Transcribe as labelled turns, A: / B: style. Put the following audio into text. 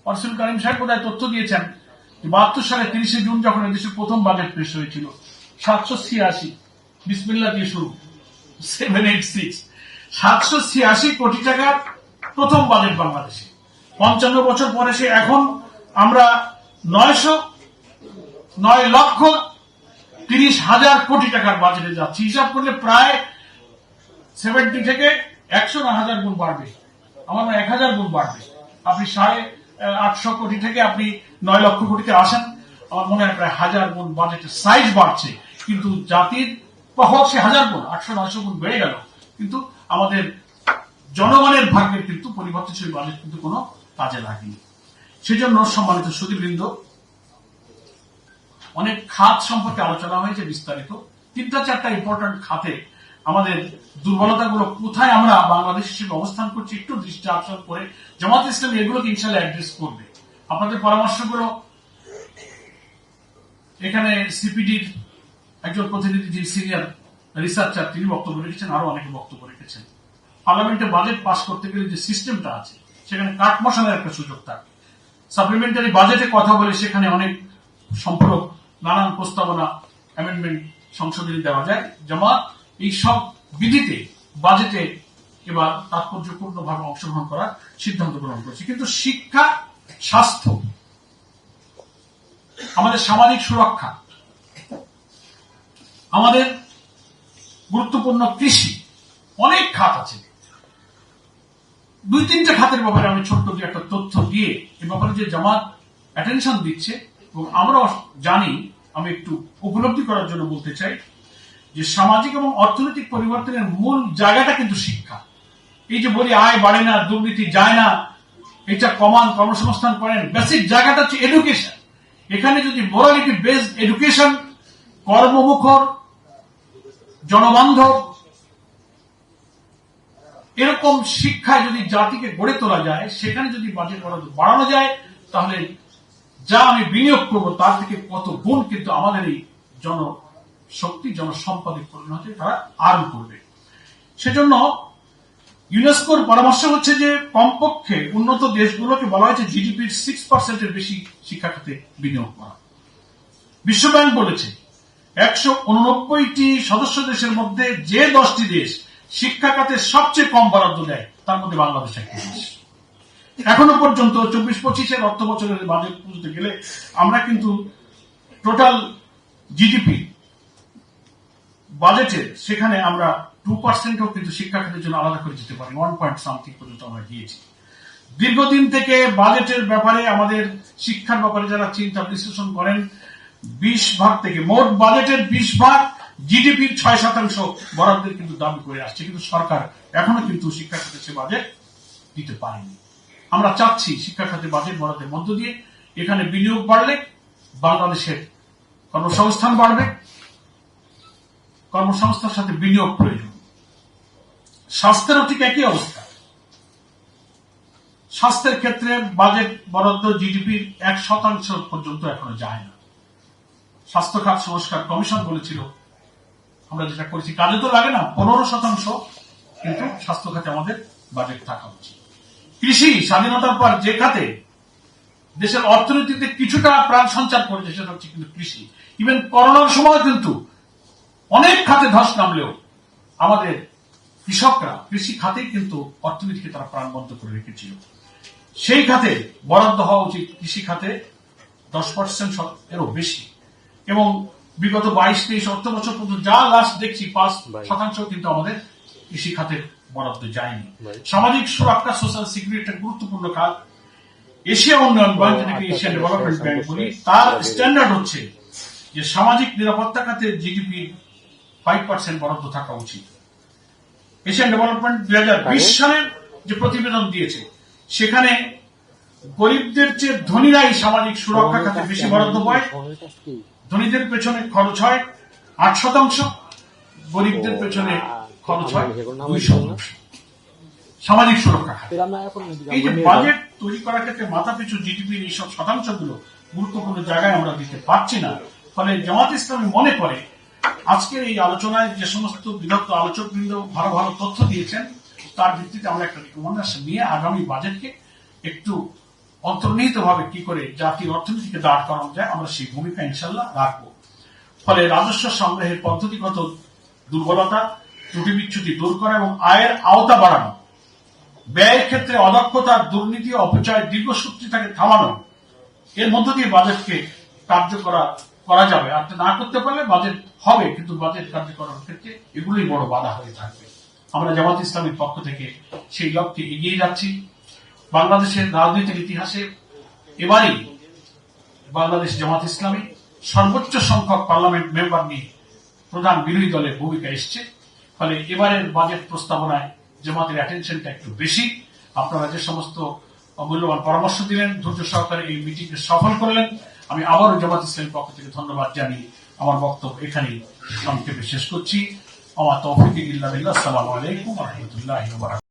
A: ওয়াসিম কারিম সাহেব বোধহয় তথ্য দিয়েছেন 72 সালে 30 জুন যখন এদেশের প্রথম বাজেট পেশ হয়েছিল 786 বিসমিল্লাহ দিয়ে শুরু 786 786 কোটি টাকার প্রথম বাজেট বাংলাদেশে। 55 বছর পরে সে এখন আমরা 9,30,000 কোটি টাকার বাজেটে যাচ্ছি। হিসাব করলে প্রায় 70 থেকে 100 না 1000 গুণ বাড়বে, আমার 1000 গুণ বাড়বে। আপনি 850 কোটি থেকে আপনি 9 লক্ষ কোটিতে আসেন, আমার মনে হয় প্রায় 1000 গুণ বাজেটের সাইজ বাড়ছে। কিন্তু জাতির হোক সে 1000 গুণ 800-900 গুণ বেড়ে গেল, কিন্তু আমাদের জনগণের ভাগ্যের কিন্তু পরিবর্তনশীল বাজেট কিন্তু কোনো কাজে লাগেনি। সেজন্য সম্মানিত সুধীবৃন্দ, অনেক খাত সম্পর্কে আলোচনা হয়েছে বিস্তারিত। 3-4টা ইম্পর্টেন্ট খাতে আমাদের দুর্বলতাগুলো কোথায় আমরা বাংলাদেশ হিসেবে অবস্থান করছি একটু দৃষ্টি আকর্ষণ করে জামাত ইসলামী এগুলোকে ইনশাআল্লাহ অ্যাড্রেস করবে। আপনাদের পরামর্শগুলো এখানে সিপিডির একজন প্রতিনিধি, যে সিনিয়র রিসার্চার, তিনি বক্তব্য রেখেছেন, আরো অনেকে বক্তব্য রেখেছেন। পার্লামেন্টে বাজেট পাস করতে গেলে যে সিস্টেমটা আছে সেখানে কাট মশানের একটা সুযোগ থাকে। সাপ্লিমেন্টারি বাজেটে কথা বলে সেখানে অনেক সম্পূরক নানান প্রস্তাবনা, অ্যামেন্ডমেন্ট, সংশোধনী দেওয়া যায়। জামাত এই সব বিধিতে বাজেটে এবার তাৎপর্যপূর্ণভাবে অংশগ্রহণ করার সিদ্ধান্ত গ্রহণ করেছে। কিন্তু শিক্ষা, স্বাস্থ্য, আমাদের সামাজিক সুরক্ষা, আমাদের গুরুত্বপূর্ণ কৃষি, অনেক খাত আছে। 2-3টা খাতের ব্যাপারে আমি ছোট্ট যে একটা তথ্য দিয়ে এ ব্যাপারে যে জামাত অ্যাটেনশন দিচ্ছে এবং আমরাও জানি, আমি একটু উপলব্ধি করার জন্য বলতে চাই যে সামাজিক এবং অর্থনৈতিক পরিবর্তনের মূল জায়গাটা কিন্তু শিক্ষা। এই যে বলি আয় বাড়ে না, দুর্নীতি যায় না, এটা কমান, কর্মসংস্থান করেন, বেসিক জায়গাটা হচ্ছে এডুকেশন। এখানে যদি মোরালিটি বেসড এডুকেশন, কর্মমুখর, জনবান্ধব এরকম শিক্ষায় যদি জাতিকে গড়ে তোলা যায়, সেখানে যদি বাজেট বরাদ্দ বাড়ানো যায়, তাহলে যা আমি বিনিয়োগ করবো তার থেকে কত গুণ কিন্তু আমাদের এই জনশক্তি, জনসম্পদে পরিণতি তারা আর্ন করবে। সেজন্য ইউনেস্কোর পরামর্শ হচ্ছে যে কমপক্ষে উন্নত দেশগুলোকে বলা হয়েছে জিডিপির 6% বেশি শিক্ষা খাতে বিনিয়োগ করা। বিশ্বব্যাংক বলেছে 189টি সদস্য দেশের মধ্যে যে 10টি দেশ শিক্ষা খাতে সবচেয়ে কম বরাদ্দ দেয় তার মধ্যে বাংলাদেশ একটি দেশ। এখনো পর্যন্ত 24-25 অর্থ বছরের বাজেট বুঝতে গেলে আমরা কিন্তু টোটাল জিডিপি বাজেটে সেখানে আমরা 2%ও কিন্তু শিক্ষা খাতের জন্য আলাদা করে যেতে পারি, 1 পয়েন্ট সামথিং পর্যন্ত আমরা গিয়েছি। দীর্ঘদিন থেকে বাজেটের ব্যাপারে, আমাদের শিক্ষার ব্যাপারে যারা চিন্তা বিশ্লেষণ করেন, 20 ভাগ থেকে মোট বাজেটের 20 ভাগ জিডিপির 6% বরাদ্দের কিন্তু দাবি করে আসছে, কিন্তু সরকার এখনো কিন্তু শিক্ষা খাতে সে বাজেট দিতে পারেনি। আমরা চাচ্ছি শিক্ষা খাতে বাজেট বরাদ্দের মধ্য দিয়ে এখানে বিনিয়োগ বাড়লে বাংলাদেশের কর্মসংস্থান বাড়বে, কর্মসংস্থার সাথে বিনিয়োগ প্রয়োজন। স্বাস্থ্যেরও ঠিক একই অবস্থা। স্বাস্থ্যের ক্ষেত্রে বাজেট বরাদ্দ জিডিপির 1% পর্যন্ত এখনো যায় না। স্বাস্থ্য খাত সংস্কার কমিশন বলেছিল, আমরা যেটা করেছি কাজে তো লাগে না, 15% কিন্তু স্বাস্থ্য খাতে আমাদের বাজেট থাকা উচিত। কৃষি, স্বাধীনতার পর যে খাতে দেশের অর্থনীতিতে কিছুটা প্রাণ সঞ্চার করেছে সেটা হচ্ছে কিন্তু কৃষি। ইভেন করোনার সময় কিন্তু অনেক খাতে ধস নামলেও আমাদের কৃষকরা কৃষি খাতেই কিন্তু অর্থনীতিকে তারা প্রাণবন্ত করে রেখেছিল। সেই খাতে বরাদ্দ হওয়া উচিত কৃষি খাতে 10% এরও বেশি। এবং বিগত 22-23 অর্থ বছর পর্যন্ত যা লাস্ট দেখছি 5% কিন্তু আমাদের কৃষি খাতের বরাদ্দ যায়নি। সামাজিক সুরক্ষা, সোশ্যাল সিকিউরিটি একটা গুরুত্বপূর্ণ খাত। এশিয়া উন্নয়ন ব্যাংক, যেটাকে এশিয়ান ডেভেলপমেন্ট ব্যাংক বলি, তার স্ট্যান্ডার্ড হচ্ছে যে সামাজিক নিরাপত্তা খাতে জিডিপি 5% বরাদ্দ থাকা উচিত। এশিয়ান ডেভেলপমেন্ট 2020 সালের যে প্রতিবেদন দিয়েছে সেখানে গরিবদের চেয়ে ধনীরাই সামাজিক সুরক্ষা খাতে বেশি বরাদ্দ পায়। ধনীদের পেছনে খরচ হয় 8%, গরিবদের পেছনে খরচ হয় 2%। সামাজিক সুরক্ষা খাতে এই যে বাজেট তৈরি করার ক্ষেত্রে মাথা পিছু জিডিপির এইসব শতাংশগুলো গুরুত্বপূর্ণ জায়গায় আমরা দিতে পারছি না। ফলে জামাত ইসলামী মনে করে আজকের এই আলোচনায় যে সমস্ত বিদগ্ধ আলোচকবৃন্দ ভালো ভালো তথ্য দিয়েছেন তার ভিত্তিতে আমরা একটা রিকমেন্ডেশন নিয়ে আগামী বাজেটকে একটু অন্তর্নিহিত ভাবে কি করে জাতীয় অর্থনীতিকে দাঁড় করানো যায় আমরা সেই ভূমিকা ইনশাল্লাহ রাখবো। ফলে রাজস্ব সংগ্রহের পদ্ধতিগত দুর্বলতা, ত্রুটি বিচ্যুতি দূর করা এবং আয়ের আওতা বাড়ানো, ব্যয়ের ক্ষেত্রে অদক্ষতা, দুর্নীতি, অপচয়, দীর্ঘসূত্রিতাকে থামানো, এর মধ্য দিয়ে বাজেটকে কার্যকর করা যাবে। আর না করতে পারলে বাজেট হবে, কিন্তু বাজেট কার্যকরের ক্ষেত্রে এগুলোই বড় বাধা হয়ে থাকবে। আমরা জামাত ইসলামের পক্ষ থেকে সেই লক্ষ্যে এগিয়ে যাচ্ছি। বাংলাদেশের রাজনৈতিক ইতিহাসে এবারই বাংলাদেশ জামাত ইসলামী সর্বোচ্চ সংখ্যক পার্লামেন্ট মেম্বার নিয়ে প্রধান বিরোধী দলের ভূমিকা এসছে। ফলে এবারের বাজেট প্রস্তাবনায় জামাতের অ্যাটেনশনটা একটু বেশি। আপনারা যে সমস্ত মূল্যবান পরামর্শ দিলেন, ধৈর্য সহকারে এই মিটিংকে সফল করলেন, আমি আবারও জামাত ইসলামের পক্ষ থেকে ধন্যবাদ জানিয়ে আমার বক্তব্য এখানেই সংক্ষেপে শেষ করছি। আমার তৌফিক ইল্লা বিল্লাহ। আসসালামু আলাইকুম ওয়া রাহমাতুল্লাহি ওয়া বারাকাতুহু।